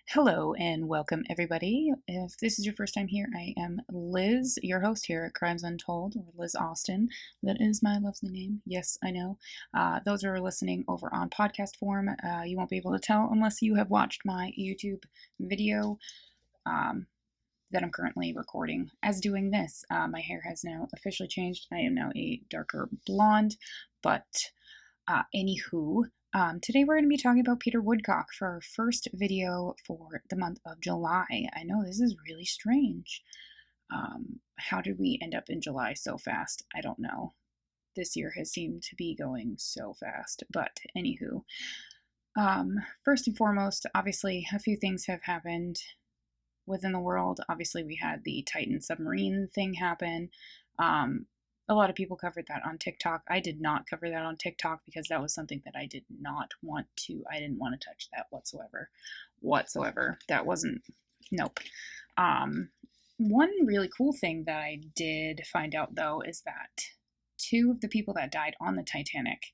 Hello and welcome, everybody. If this is your first time here, I am Liz, your host here at Crimes Untold, or Liz Austin. That is my lovely name. Yes, I know. Those who are listening over on podcast form, you won't be able to tell unless you have watched my YouTube video that I'm currently recording as doing this. My hair has now officially changed. I am now a darker blonde, but anywho, today we're going to be talking about Peter Woodcock for our first video for the month of July. I know this is really strange. How did we end up in July so fast? I don't know. This year has seemed to be going so fast, but anywho. First and foremost, obviously, a few things have happened within the world. Obviously, we had the Titan submarine thing happen. A lot of people covered that on TikTok. I did not cover that on TikTok because that was something that I did not want to. I didn't want to touch that whatsoever. That wasn't, nope. One really cool thing that I did find out, though, is that two of the people that died on the Titanic,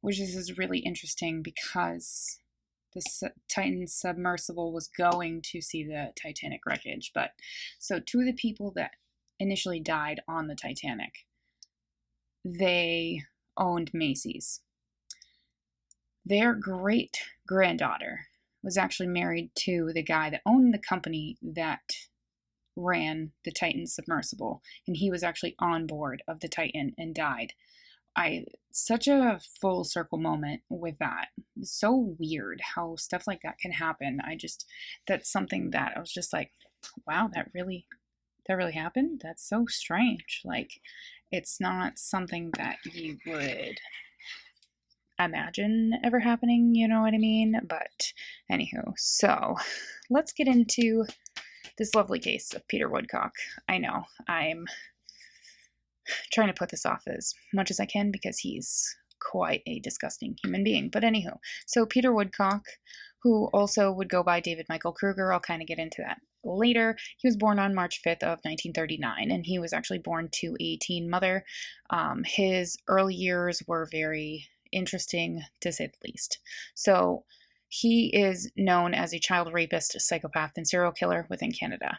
which is really interesting because the Titan submersible was going to see the Titanic wreckage. But so two of the people that initially died on the Titanic, they owned Macy's. Their great granddaughter was actually married to the guy that owned the company that ran the Titan submersible, and he was actually on board of the Titan and died. Such a full circle moment with that. It's so weird how stuff like that can happen. That's something that I was just like, wow, that really happened? That's so strange. Like, it's not something that you would imagine ever happening, you know what I mean? But anywho, so let's get into this lovely case of Peter Woodcock. I know, I'm trying to put this off as much as I can because he's quite a disgusting human being. But anywho, so Peter Woodcock, who also would go by David Michael Kruger, I'll kind of get into that later. He was born on March 5th of 1939, and he was actually born to a teen mother. His early years were very interesting, to say the least. So he is known as a child rapist, psychopath, and serial killer within Canada.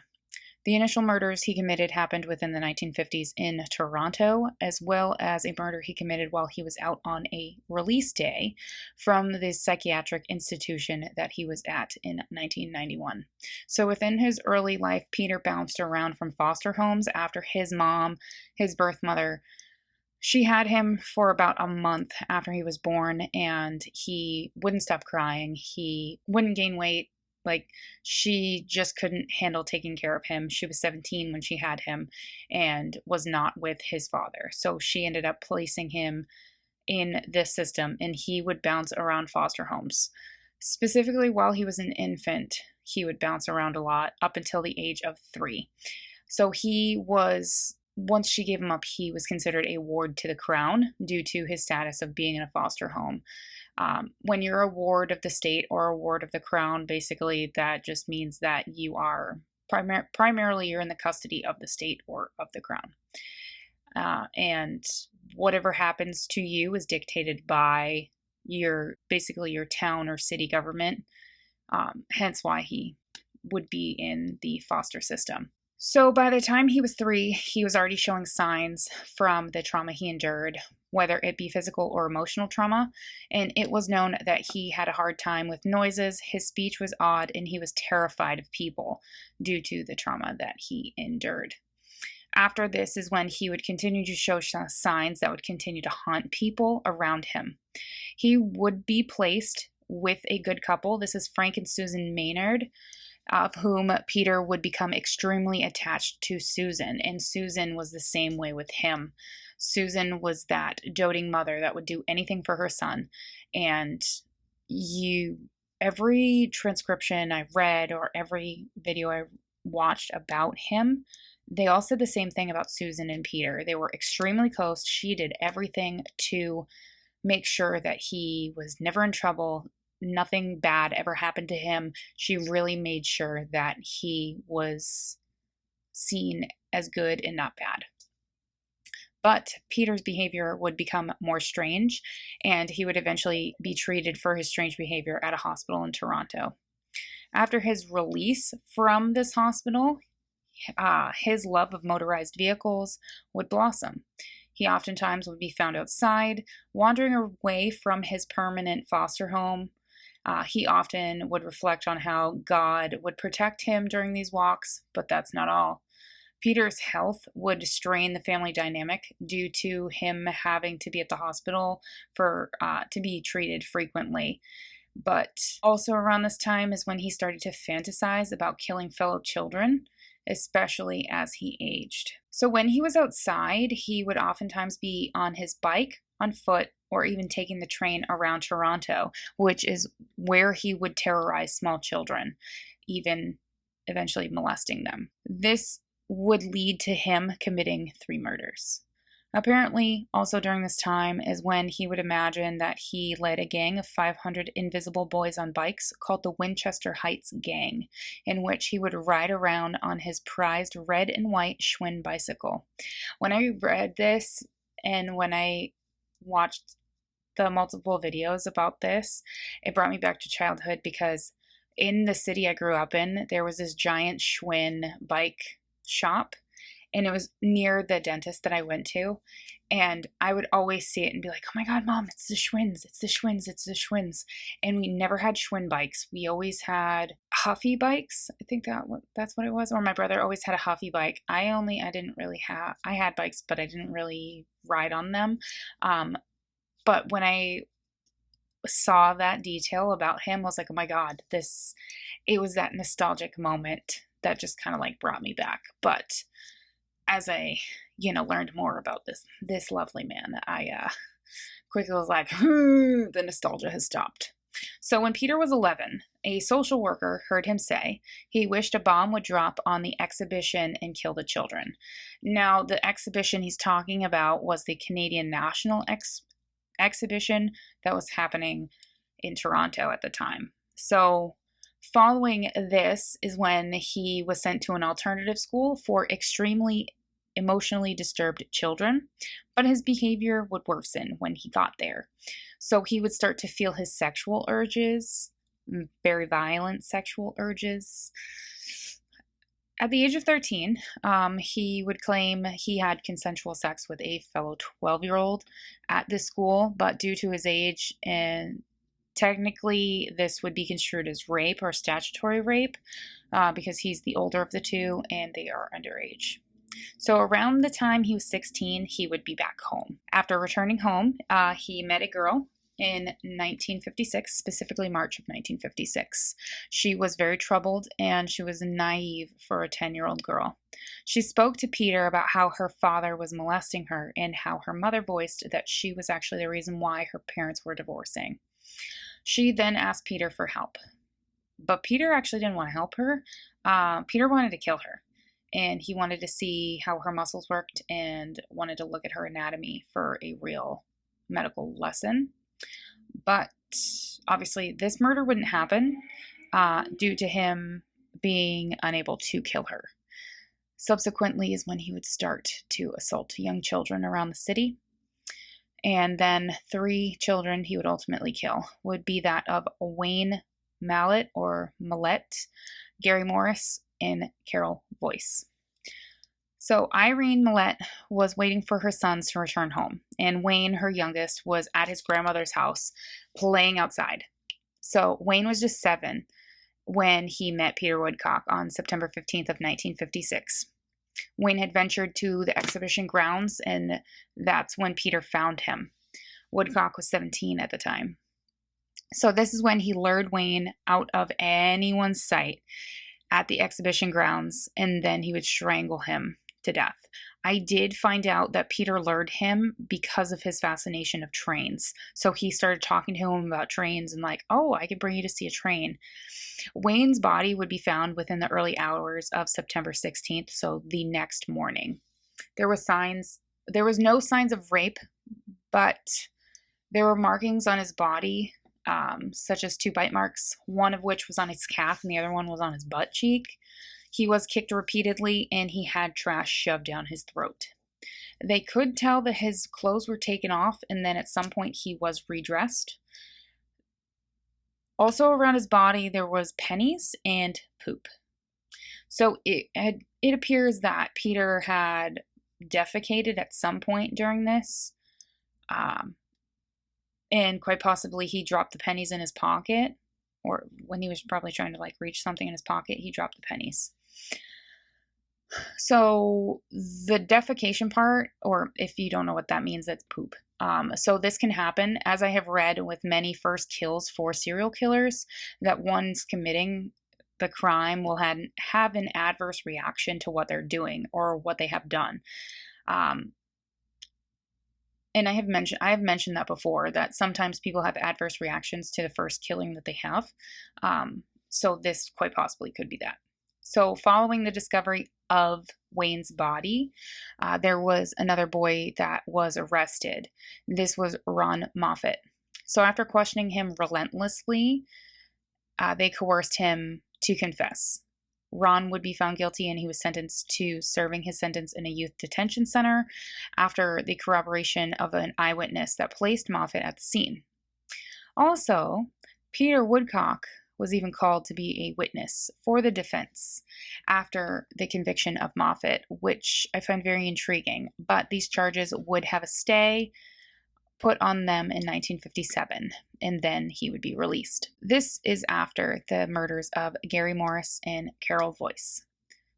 The initial murders he committed happened within the 1950s in Toronto, as well as a murder he committed while he was out on a release day from the psychiatric institution that he was at in 1991. So within his early life, Peter bounced around from foster homes after his mom, his birth mother, she had him for about a month after he was born, and he wouldn't stop crying. He wouldn't gain weight. Like, she just couldn't handle taking care of him. She was 17 when she had him and was not with his father. So she ended up placing him in this system, and he would bounce around foster homes. Specifically, while he was an infant, he would bounce around a lot up until the age of 3. So once she gave him up, he was considered a ward to the crown due to his status of being in a foster home. When you're a ward of the state or a ward of the crown, basically that just means that you are primarily you're in the custody of the state or of the crown. And whatever happens to you is dictated by basically your town or city government. Hence why he would be in the foster system. So by the time he was 3, he was already showing signs from the trauma he endured, whether it be physical or emotional trauma, and it was known that he had a hard time with noises, his speech was odd, and he was terrified of people due to the trauma that he endured. After this is when he would continue to show signs that would continue to haunt people around him. He would be placed with a good couple. This is Frank and Susan Maynard, of whom Peter would become extremely attached to Susan, and Susan was the same way with him. Susan was that doting mother that would do anything for her son, and every transcription I've read or every video I watched about him, they all said the same thing about Susan and Peter. They were extremely close. She did everything to make sure that he was never in trouble, nothing bad ever happened to him. She really made sure that he was seen as good and not bad. But Peter's behavior would become more strange, and he would eventually be treated for his strange behavior at a hospital in Toronto. After his release from this hospital, his love of motorized vehicles would blossom. He oftentimes would be found outside, wandering away from his permanent foster home. He often would reflect on how God would protect him during these walks, but that's not all. Peter's health would strain the family dynamic due to him having to be at the hospital for to be treated frequently. But also around this time is when he started to fantasize about killing fellow children, especially as he aged. So when he was outside, he would oftentimes be on his bike, on foot, or even taking the train around Toronto, which is where he would terrorize small children, even eventually molesting them. This would lead to him committing 3 murders. Apparently, also during this time is when he would imagine that he led a gang of 500 invisible boys on bikes called the Winchester Heights Gang, in which he would ride around on his prized red and white Schwinn bicycle. When I read this and when I watched the multiple videos about this, it brought me back to childhood because in the city I grew up in, there was this giant Schwinn bike shop, and it was near the dentist that I went to, and I would always see it and be like, oh my god, mom, it's the Schwinns, it's the Schwinns, it's the Schwinns. And we never had Schwinn bikes. We always had Huffy bikes. I think that's what it was. Or my brother always had a Huffy bike. I had bikes, but I didn't really ride on them. But when I saw that detail about him, I was like, oh my god, it was that nostalgic moment that just kind of like brought me back. But as I, learned more about this lovely man, I quickly was like, the nostalgia has stopped. So when Peter was 11, a social worker heard him say he wished a bomb would drop on the exhibition and kill the children. Now, the exhibition he's talking about was the Canadian National exhibition that was happening in Toronto at the time. So following this is when he was sent to an alternative school for extremely emotionally disturbed children, but his behavior would worsen when he got there. So he would start to feel his sexual urges, very violent sexual urges. At the age of 13, he would claim he had consensual sex with a fellow 12-year-old at this school, but due to his age, and technically this would be construed as rape or statutory rape because he's the older of the two and they are underage. So around the time he was 16, he would be back home. After returning home, he met a girl in 1956, specifically March of 1956. She was very troubled and she was naive for a 10-year-old girl. She spoke to Peter about how her father was molesting her and how her mother voiced that she was actually the reason why her parents were divorcing. She then asked Peter for help, but Peter actually didn't want to help her. Peter wanted to kill her, and he wanted to see how her muscles worked and wanted to look at her anatomy for a real medical lesson. But obviously this murder wouldn't happen due to him being unable to kill her. Subsequently is when he would start to assault young children around the city. And then 3 children he would ultimately kill would be that of Wayne Mallett or Mallette, Gary Morris, and Carol Voice. So Irene Mallette was waiting for her sons to return home, and Wayne, her youngest, was at his grandmother's house playing outside. So Wayne was just 7 when he met Peter Woodcock on September 15th of 1956. Wayne had ventured to the exhibition grounds, and that's when Peter found him. Woodcock was 17 at the time. So this is when he lured Wayne out of anyone's sight at the exhibition grounds, and then he would strangle him to death. I did find out that Peter lured him because of his fascination of trains. So he started talking to him about trains and like, oh, I could bring you to see a train. Wayne's body would be found within the early hours of September 16th, so the next morning. There was no signs of rape, but there were markings on his body, such as 2 bite marks, one of which was on his calf and the other one was on his butt cheek. He was kicked repeatedly and he had trash shoved down his throat. They could tell that his clothes were taken off and then at some point he was redressed. Also around his body, there was pennies and poop. So it appears that Peter had defecated at some point during this, um, and quite possibly he dropped the pennies in his pocket, or when he was probably trying to like reach something in his pocket, he dropped the pennies. So the defecation part, or if you don't know what that means, that's poop. So this can happen, as I have read with many first kills for serial killers, that one's committing the crime will have an adverse reaction to what they're doing or what they have done. And I have mentioned that before, that sometimes people have adverse reactions to the first killing that they have. So this quite possibly could be that. So following the discovery of Wayne's body, there was another boy that was arrested. This was Ron Moffat. So after questioning him relentlessly, they coerced him to confess. Ron would be found guilty and he was sentenced to serving his sentence in a youth detention center after the corroboration of an eyewitness that placed Moffat at the scene. Also, Peter Woodcock was even called to be a witness for the defense after the conviction of Moffat, which I find very intriguing. But these charges would have a stay put on them in 1957, and then he would be released. This is after the murders of Gary Morris and Carol Voice.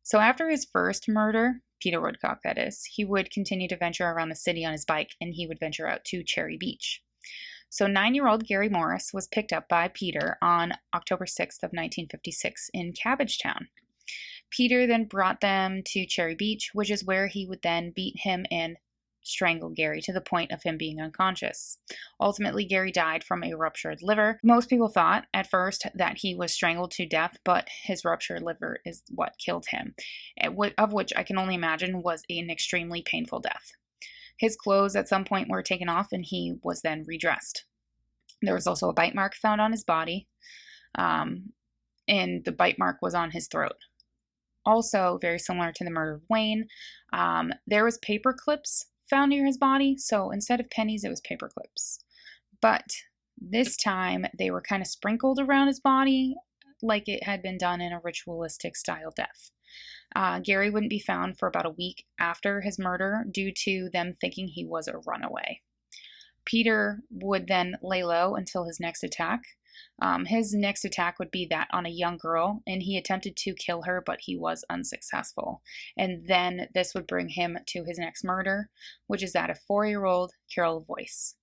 So after his first murder, Peter Woodcock that is, he would continue to venture around the city on his bike, and he would venture out to Cherry Beach. So 9-year-old Gary Morris was picked up by Peter on October 6th of 1956 in Cabbagetown. Peter then brought them to Cherry Beach, which is where he would then beat him and strangle Gary to the point of him being unconscious. Ultimately, Gary died from a ruptured liver. Most people thought at first that he was strangled to death, but his ruptured liver is what killed him, of which I can only imagine was an extremely painful death. His clothes at some point were taken off and he was then redressed. There was also a bite mark found on his body, and the bite mark was on his throat. Also, very similar to the murder of Wayne, there was paper clips found near his body. So instead of pennies, it was paper clips. But this time, they were kind of sprinkled around his body like it had been done in a ritualistic style death. Gary wouldn't be found for about a week after his murder due to them thinking he was a runaway. Peter would then lay low until his next attack. His next attack would be that on a young girl, and he attempted to kill her, but he was unsuccessful. And then this would bring him to his next murder, which is that of 4-year-old Carol Voice.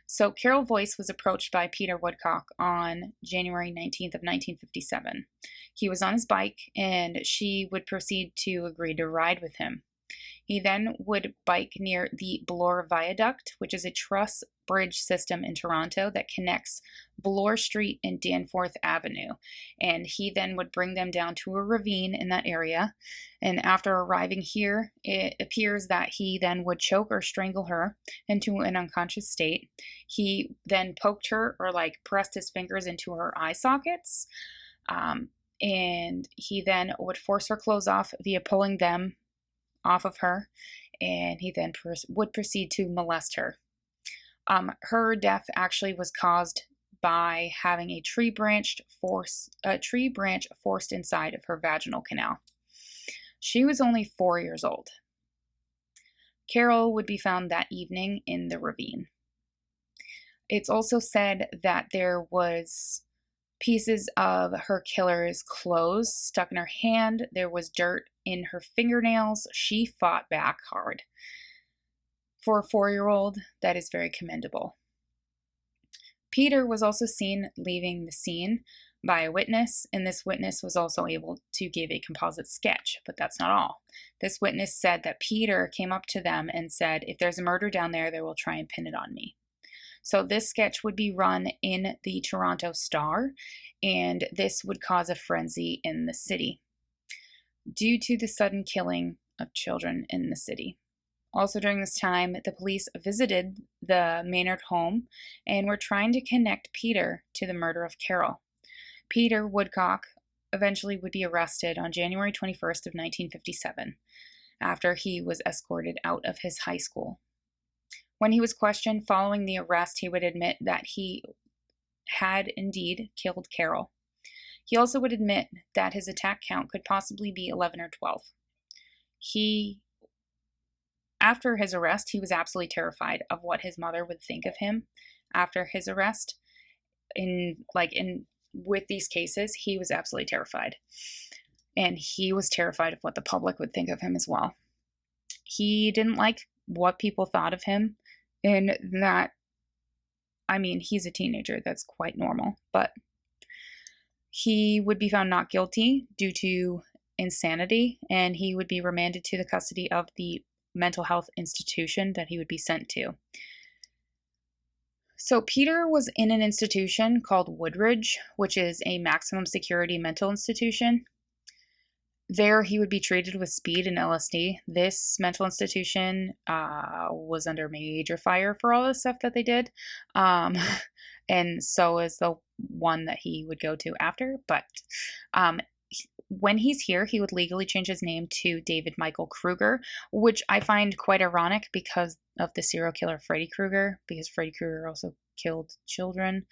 So Carol Voice was approached by Peter Woodcock on January 19th of 1957. He was on his bike, and she would proceed to agree to ride with him. He then would bike near the Bloor Viaduct, which is a truss bridge system in Toronto that connects Bloor Street and Danforth Avenue. And he then would bring them down to a ravine in that area. And after arriving here, it appears that he then would choke or strangle her into an unconscious state. He then poked her or pressed his fingers into her eye sockets. And he then would force her clothes off via pulling them off of her, and he then would proceed to molest her. Her death actually was caused by having a tree branch forced inside of her vaginal canal. She was only 4 years old. Carol would be found that evening in the ravine. It's also said that there was pieces of her killer's clothes stuck in her hand. There was dirt in her fingernails. She fought back hard. For a 4-year-old, that is very commendable. Peter was also seen leaving the scene by a witness, and this witness was also able to give a composite sketch, but that's not all. This witness said that Peter came up to them and said, "If there's a murder down there, they will try and pin it on me." So this sketch would be run in the Toronto Star, and this would cause a frenzy in the city due to the sudden killing of children in the city. Also during this time, the police visited the Maynard home and were trying to connect Peter to the murder of Carol. Peter Woodcock eventually would be arrested on January 21st of 1957 after he was escorted out of his high school. When he was questioned following the arrest, he would admit that he had indeed killed Carol. He also would admit that his attack count could possibly be 11 or 12. After his arrest, he was absolutely terrified of what his mother would think of him after his arrest. With these cases, he was absolutely terrified. And he was terrified of what the public would think of him as well. He didn't like what people thought of him, and that, I mean, he's a teenager, that's quite normal, but he would be found not guilty due to insanity, and he would be remanded to the custody of the mental health institution that he would be sent to. So Peter was in an institution called Woodridge, which is a maximum security mental institution. There he would be treated with speed and LSD. This mental institution was under major fire for all the stuff that they did. And so is the one that he would go to after. But when he's here, he would legally change his name to David Michael Krueger, which I find quite ironic because of the serial killer Freddy Krueger, because Freddy Krueger also killed children.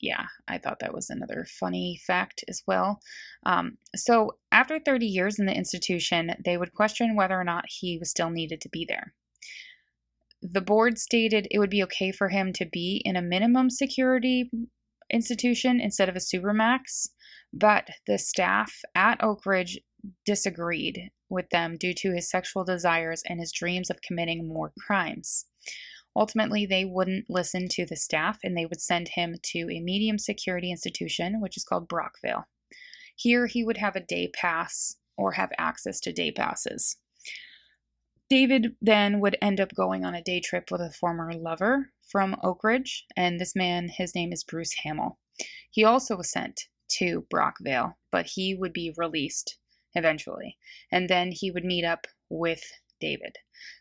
Yeah, I thought that was another funny fact as well. So after 30 years in the institution, they would question whether or not he was still needed to be there. The board stated it would be okay for him to be in a minimum security institution instead of a supermax, but the staff at Oak Ridge disagreed with them due to his sexual desires and his dreams of committing more crimes. Ultimately, they wouldn't listen to the staff, and they would send him to a medium security institution, which is called Brockville. Here, he would have a day pass or have access to day passes. David then would end up going on a day trip with a former lover from Oak Ridge, and this man, his name is Bruce Hamill. He also was sent to Brockville, but he would be released eventually, and then he would meet up with David.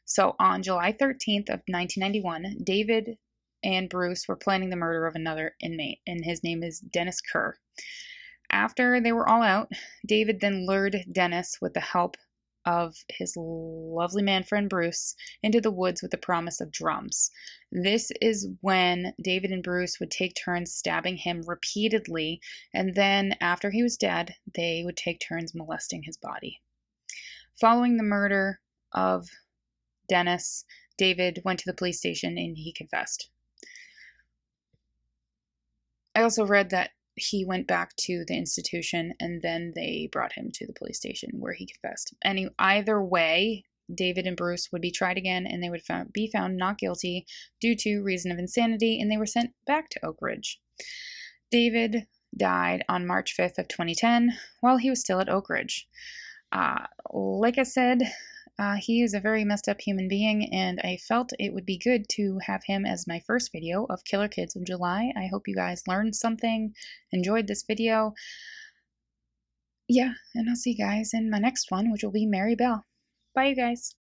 So on July 13th of 1991, David and Bruce were planning the murder of another inmate, and his name is Dennis Kerr. After they were all out, David then lured Dennis, with the help of his lovely man friend Bruce, into the woods with the promise of drums. This is when David and Bruce would take turns stabbing him repeatedly, and then after he was dead, they would take turns molesting his body. Following the murder of Dennis, David went to the police station and he confessed. I also read that he went back to the institution and then they brought him to the police station where he confessed. Either way, David and Bruce would be tried again and they would be found not guilty due to reason of insanity, and they were sent back to Oak Ridge. David died on March 5th of 2010 while he was still at Oak Ridge. Like I said, he is a very messed up human being, and I felt it would be good to have him as my first video of Killer Kids of July. I hope you guys learned something, enjoyed this video. Yeah, and I'll see you guys in my next one, which will be Mary Bell. Bye, you guys.